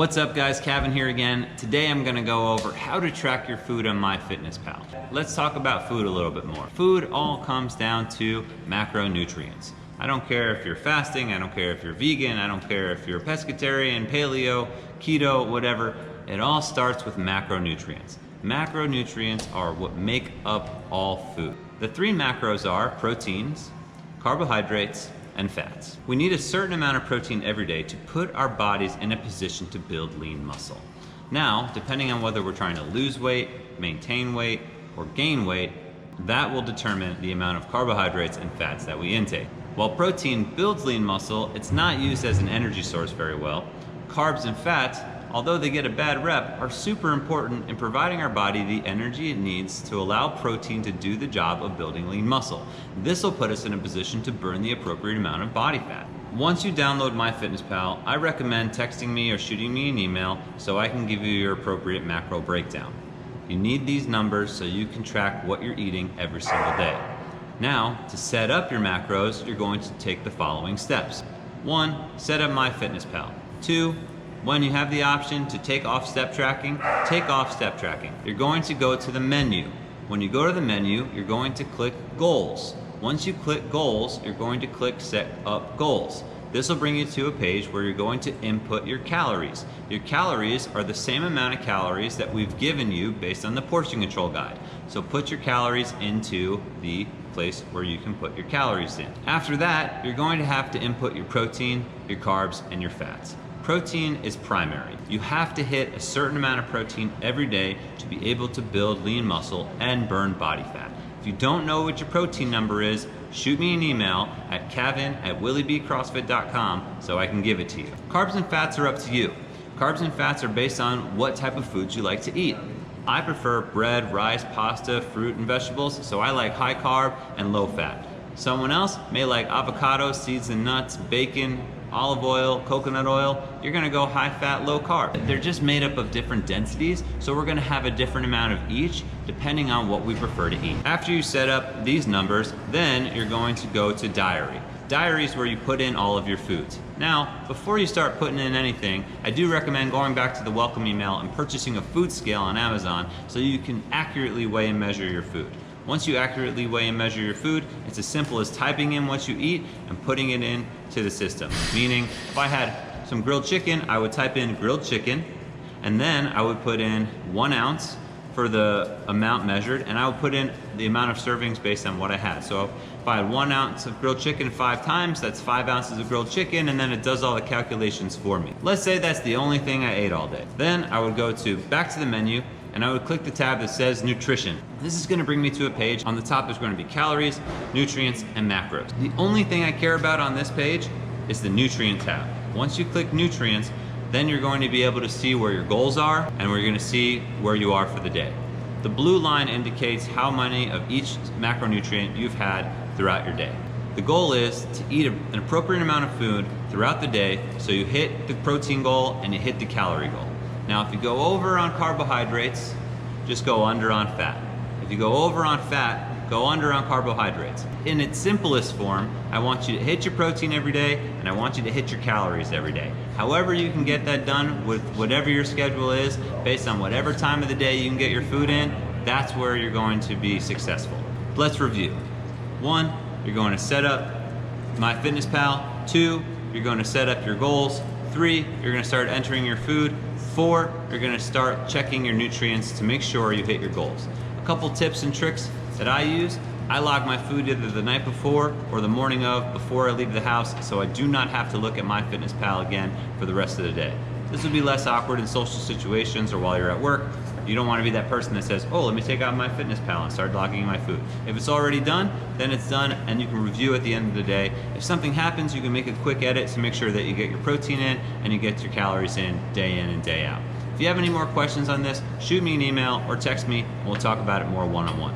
What's up guys, Kevin here again. Today I'm gonna go over how to track your food on MyFitnessPal. Let's talk about food a little bit more. Food all comes down to macronutrients. I don't care if you're fasting, I don't care if you're vegan, I don't care if you're pescatarian, paleo, keto, whatever. It all starts with macronutrients. Macronutrients are what make up all food. The three macros are proteins, carbohydrates, and fats. We need a certain amount of protein every day to put our bodies in a position to build lean muscle. Now, depending on whether we're trying to lose weight, maintain weight, or gain weight, that will determine the amount of carbohydrates and fats that we intake. While protein builds lean muscle, it's not used as an energy source very well. Carbs and fats, although they get a bad rep, are super important in providing our body the energy it needs to allow protein to do the job of building lean muscle. This will put us in a position to burn the appropriate amount of body fat. Once you download MyFitnessPal, I recommend texting me or shooting me an email so I can give you your appropriate macro breakdown. You need these numbers so you can track what you're eating every single day. Now, to set up your macros, you're going to take the following steps. 1. Set up MyFitnessPal. 2. When you have the option to take off step tracking, take off step tracking. You're going to go to the menu. When you go to the menu, you're going to click Goals. Once you click Goals, you're going to click Set Up Goals. This will bring you to a page where you're going to input your calories. Your calories are the same amount of calories that we've given you based on the portion control guide. So put your calories into the place where you can put your calories in. After that, you're going to have to input your protein, your carbs, and your fats. Protein is primary. You have to hit a certain amount of protein every day to be able to build lean muscle and burn body fat. If you don't know what your protein number is, shoot me an email at kevin@willybcrossfit.com so I can give it to you. Carbs and fats are up to you. Carbs and fats are based on what type of foods you like to eat. I prefer bread, rice, pasta, fruit, and vegetables, so I like high carb and low fat. Someone else may like avocado, seeds and nuts, bacon, olive oil, coconut oil. You're gonna go high fat, low carb. They're just made up of different densities, so we're gonna have a different amount of each depending on what we prefer to eat. After you set up these numbers, then you're going to go to diary. Diary is where you put in all of your foods. Now, before you start putting in anything, I do recommend going back to the welcome email and purchasing a food scale on Amazon so you can accurately weigh and measure your food. Once you accurately weigh and measure your food, it's as simple as typing in what you eat and putting it into the system. Meaning, if I had some grilled chicken, I would type in grilled chicken, and then I would put in 1 ounce for the amount measured, and I would put in the amount of servings based on what I had. So if I had 1 ounce of grilled chicken 5 times, that's 5 ounces of grilled chicken, and then it does all the calculations for me. Let's say that's the only thing I ate all day. Then I would go back to the menu, and I would click the tab that says nutrition. This is gonna bring me to a page. On the top there's gonna be calories, nutrients, and macros. The only thing I care about on this page is the nutrient tab. Once you click nutrients, then you're going to be able to see where your goals are, and we're gonna see where you are for the day. The blue line indicates how many of each macronutrient you've had throughout your day. The goal is to eat an appropriate amount of food throughout the day so you hit the protein goal and you hit the calorie goal. Now, if you go over on carbohydrates, just go under on fat. If you go over on fat, go under on carbohydrates. In its simplest form, I want you to hit your protein every day, and I want you to hit your calories every day. However you can get that done with whatever your schedule is, based on whatever time of the day you can get your food in, that's where you're going to be successful. Let's review. 1, you're going to set up MyFitnessPal. 2, you're going to set up your goals. 3, you're going to start entering your food. 4, you're gonna start checking your nutrients to make sure you hit your goals. A couple tips and tricks that I use: I log my food either the night before or the morning of before I leave the house, so I do not have to look at MyFitnessPal again for the rest of the day. This would be less awkward in social situations or while you're at work. You don't want to be that person that says, oh, let me take out MyFitnessPal and start logging my food. If it's already done, then it's done, and you can review at the end of the day. If something happens, you can make a quick edit to make sure that you get your protein in and you get your calories in and day out. If you have any more questions on this, shoot me an email or text me, and we'll talk about it more one-on-one.